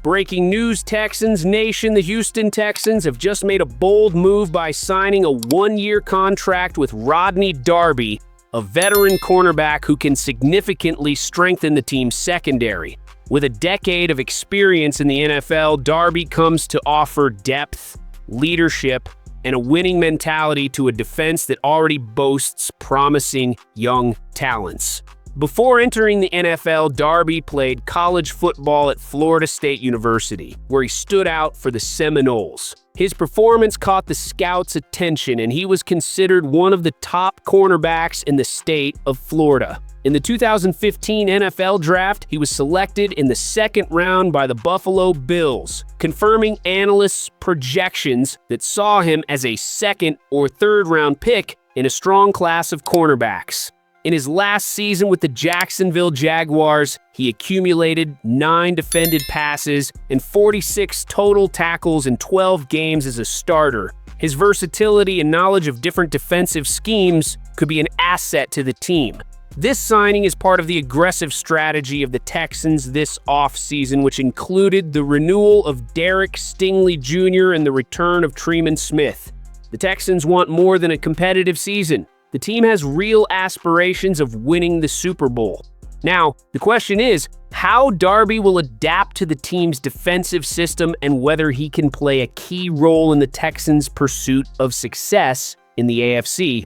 Breaking news, Texans Nation. The Houston Texans have just made a bold move by signing a one-year contract with Ronald Darby, a veteran cornerback who can significantly strengthen the team's secondary. With a decade of experience in the NFL, Darby comes to offer depth, leadership, and a winning mentality to a defense that already boasts promising young talents. Before entering the NFL, Darby played college football at Florida State University, where he stood out for the Seminoles. His performance caught the scouts' attention, and he was considered one of the top cornerbacks in the state of Florida. In the 2015 NFL Draft, he was selected in the second round by the Buffalo Bills, confirming analysts' projections that saw him as a second or third round pick in a strong class of cornerbacks. In his last season with the Jacksonville Jaguars, he accumulated 9 defended passes and 46 total tackles in 12 games as a starter. His versatility and knowledge of different defensive schemes could be an asset to the team. This signing is part of the aggressive strategy of the Texans this offseason, which included the renewal of Derek Stingley Jr. and the return of Tremon Smith. The Texans want more than a competitive season. The team has real aspirations of winning the Super Bowl. Now, the question is how Darby will adapt to the team's defensive system and whether he can play a key role in the Texans' pursuit of success in the AFC.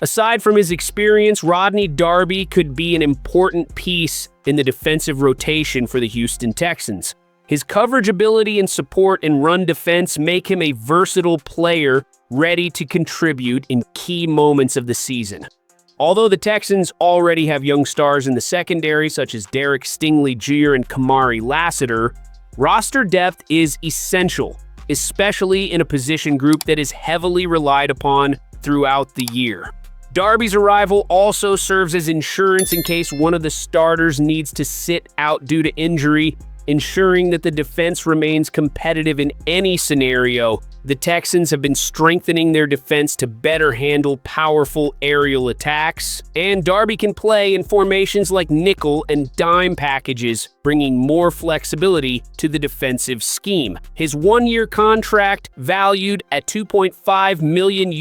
Aside from his experience, Ronald Darby could be an important piece in the defensive rotation for the Houston Texans. His coverage ability and support in run defense make him a versatile player ready to contribute in key moments of the season. Although the Texans already have young stars in the secondary, such as Derek Stingley Jr. and Kamari Lassiter, roster depth is essential, especially in a position group that is heavily relied upon throughout the year. Darby's arrival also serves as insurance in case one of the starters needs to sit out due to injury, ensuring that the defense remains competitive in any scenario. The Texans have been strengthening their defense to better handle powerful aerial attacks, and Darby can play in formations like nickel and dime packages, bringing more flexibility to the defensive scheme. His one-year contract, valued at $2.5 million,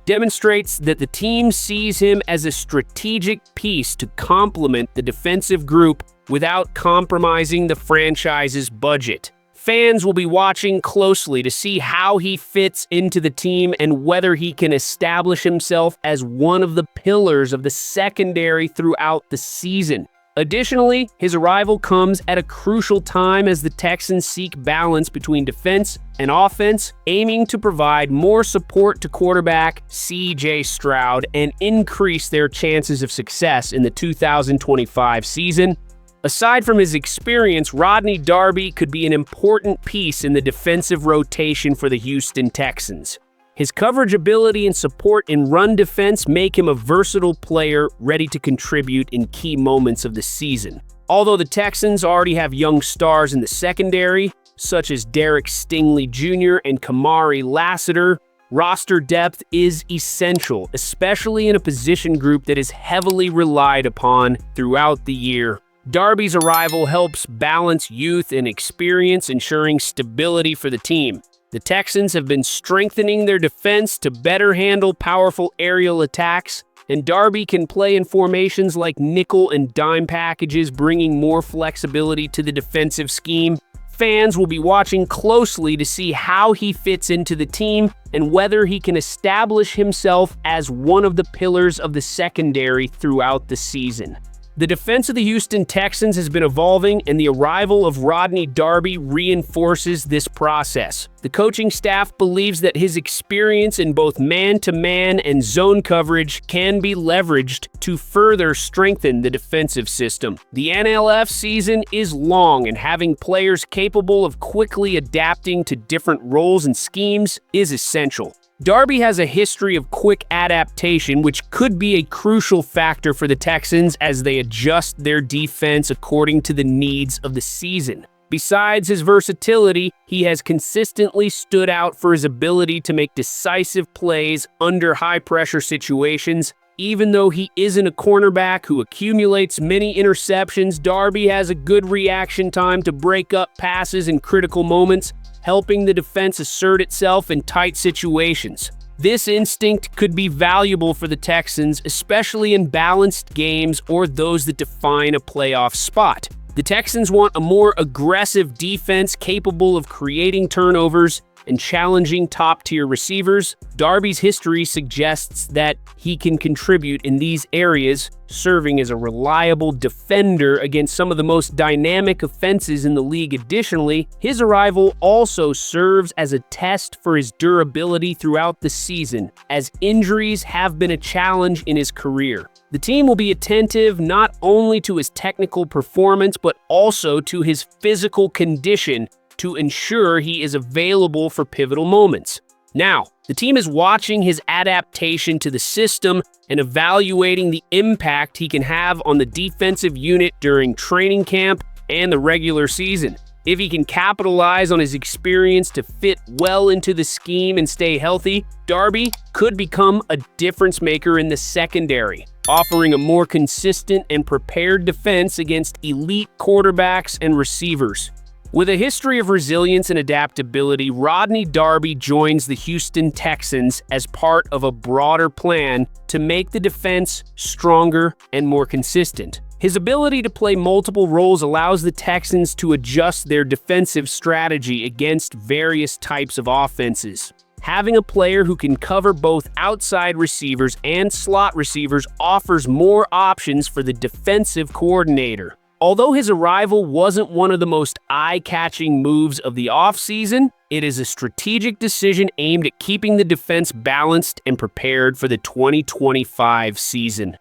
demonstrates that the team sees him as a strategic piece to complement the defensive group without compromising the franchise's budget. Fans will be watching closely to see how he fits into the team and whether he can establish himself as one of the pillars of the secondary throughout the season. Additionally, his arrival comes at a crucial time as the Texans seek balance between defense and offense, aiming to provide more support to quarterback C.J. Stroud and increase their chances of success in the 2025 season. Aside from his experience, Ronald Darby could be an important piece in the defensive rotation for the Houston Texans. His coverage ability and support in run defense make him a versatile player ready to contribute in key moments of the season. Although the Texans already have young stars in the secondary, such as Derek Stingley Jr. and Kamari Lassiter, roster depth is essential, especially in a position group that is heavily relied upon throughout the year. Darby's arrival helps balance youth and experience, ensuring stability for the team. The Texans have been strengthening their defense to better handle powerful aerial attacks, and Darby can play in formations like nickel and dime packages, bringing more flexibility to the defensive scheme. Fans will be watching closely to see how he fits into the team and whether he can establish himself as one of the pillars of the secondary throughout the season. The defense of the Houston Texans has been evolving, and the arrival of Ronald Darby reinforces this process. The coaching staff believes that his experience in both man-to-man and zone coverage can be leveraged to further strengthen the defensive system. The NLF season is long, and having players capable of quickly adapting to different roles and schemes is essential. Darby has a history of quick adaptation, which could be a crucial factor for the Texans as they adjust their defense according to the needs of the season. Besides his versatility, he has consistently stood out for his ability to make decisive plays under high-pressure situations, Even though he isn't a cornerback who accumulates many interceptions, Darby has a good reaction time to break up passes in critical moments, helping the defense assert itself in tight situations. This instinct could be valuable for the Texans, especially in balanced games or those that define a playoff spot. The Texans want a more aggressive defense capable of creating turnovers and challenging top-tier receivers. Darby's history suggests that he can contribute in these areas, serving as a reliable defender against some of the most dynamic offenses in the league. Additionally, his arrival also serves as a test for his durability throughout the season, as injuries have been a challenge in his career. The team will be attentive not only to his technical performance, but also to his physical condition to ensure he is available for pivotal moments. Now, the team is watching his adaptation to the system and evaluating the impact he can have on the defensive unit during training camp and the regular season. If he can capitalize on his experience to fit well into the scheme and stay healthy, Darby could become a difference maker in the secondary, offering a more consistent and prepared defense against elite quarterbacks and receivers. With a history of resilience and adaptability, Ronald Darby joins the Houston Texans as part of a broader plan to make the defense stronger and more consistent. His ability to play multiple roles allows the Texans to adjust their defensive strategy against various types of offenses. Having a player who can cover both outside receivers and slot receivers offers more options for the defensive coordinator. Although his arrival wasn't one of the most eye-catching moves of the offseason, it is a strategic decision aimed at keeping the defense balanced and prepared for the 2025 season.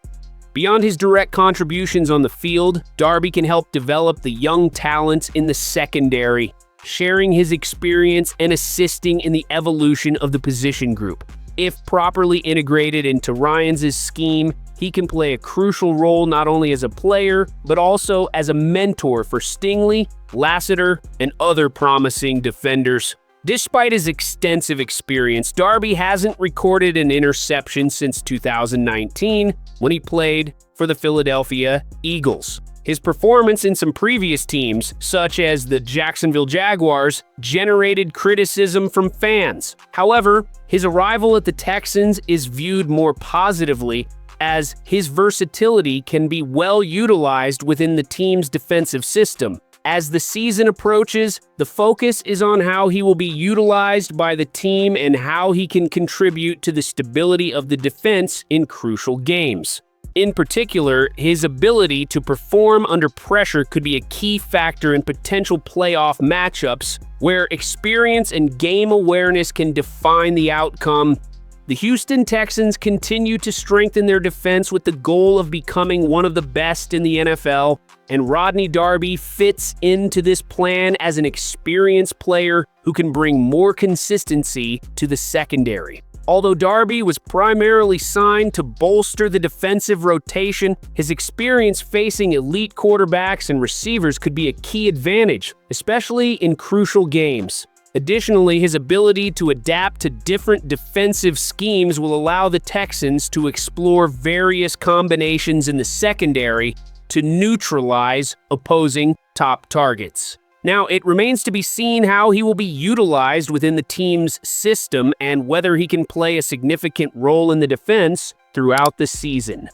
Beyond his direct contributions on the field, Darby can help develop the young talents in the secondary, sharing his experience and assisting in the evolution of the position group. If properly integrated into Ryans' scheme, he can play a crucial role not only as a player, but also as a mentor for Stingley, Lassiter, and other promising defenders. Despite his extensive experience, Darby hasn't recorded an interception since 2019, when he played for the Philadelphia Eagles. His performance in some previous teams, such as the Jacksonville Jaguars, generated criticism from fans. However, his arrival at the Texans is viewed more positively, as his versatility can be well utilized within the team's defensive system. As the season approaches, the focus is on how he will be utilized by the team and how he can contribute to the stability of the defense in crucial games. In particular, his ability to perform under pressure could be a key factor in potential playoff matchups, where experience and game awareness can define the outcome. The Houston Texans continue to strengthen their defense with the goal of becoming one of the best in the NFL, and Ronald Darby fits into this plan as an experienced player who can bring more consistency to the secondary. Although Darby was primarily signed to bolster the defensive rotation, his experience facing elite quarterbacks and receivers could be a key advantage, especially in crucial games. Additionally, his ability to adapt to different defensive schemes will allow the Texans to explore various combinations in the secondary to neutralize opposing top targets. Now, it remains to be seen how he will be utilized within the team's system and whether he can play a significant role in the defense throughout the season.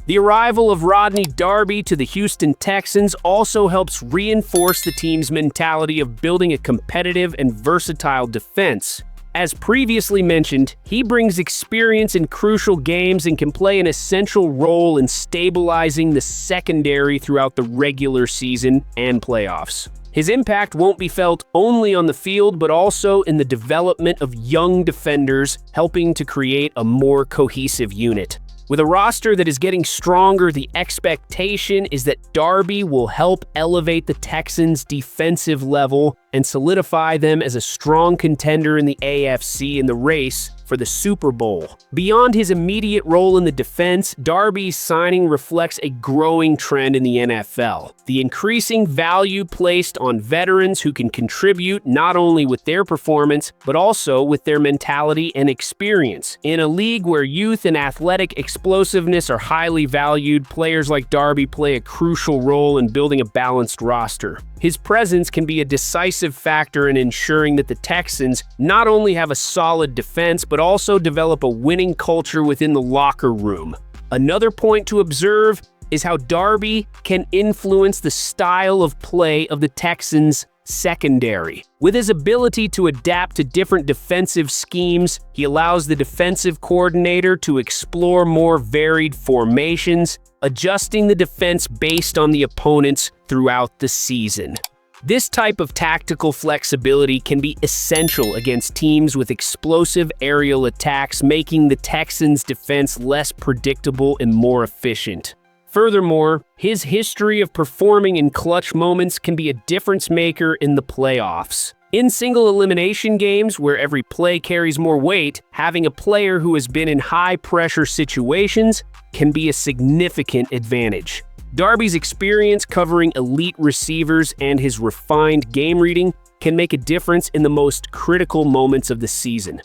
The arrival of Ronald Darby to the Houston Texans also helps reinforce the team's mentality of building a competitive and versatile defense. As previously mentioned, he brings experience in crucial games and can play an essential role in stabilizing the secondary throughout the regular season and playoffs. His impact won't be felt only on the field, but also in the development of young defenders, helping to create a more cohesive unit. With a roster that is getting stronger, the expectation is that Darby will help elevate the Texans' defensive level and solidify them as a strong contender in the AFC in the race for the Super Bowl. Beyond his immediate role in the defense, Darby's signing reflects a growing trend in the NFL. The increasing value placed on veterans who can contribute not only with their performance, but also with their mentality and experience. In a league where youth and athletic explosiveness are highly valued, players like Darby play a crucial role in building a balanced roster. His presence can be a decisive factor in ensuring that the Texans not only have a solid defense, but also develop a winning culture within the locker room. Another point to observe is how Darby can influence the style of play of the Texans' secondary. With his ability to adapt to different defensive schemes, he allows the defensive coordinator to explore more varied formations, adjusting the defense based on the opponents throughout the season. This type of tactical flexibility can be essential against teams with explosive aerial attacks, making the Texans' defense less predictable and more efficient. Furthermore, his history of performing in clutch moments can be a difference maker in the playoffs. In single elimination games, where every play carries more weight, having a player who has been in high-pressure situations can be a significant advantage. Darby's experience covering elite receivers and his refined game reading can make a difference in the most critical moments of the season.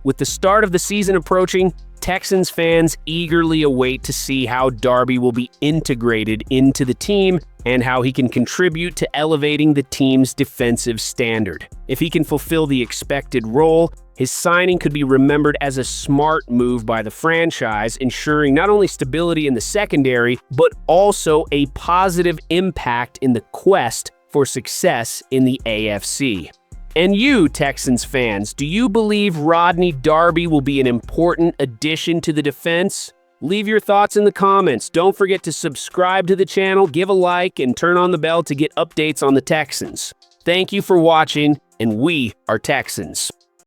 With the start of the season approaching, Texans fans eagerly await to see how Darby will be integrated into the team and how he can contribute to elevating the team's defensive standard. If he can fulfill the expected role, his signing could be remembered as a smart move by the franchise, ensuring not only stability in the secondary, but also a positive impact in the quest for success in the AFC. And you, Texans fans, do you believe Ronald Darby will be an important addition to the defense? Leave your thoughts in the comments. Don't forget to subscribe to the channel, give a like, and turn on the bell to get updates on the Texans. Thank you for watching, and we are Texans.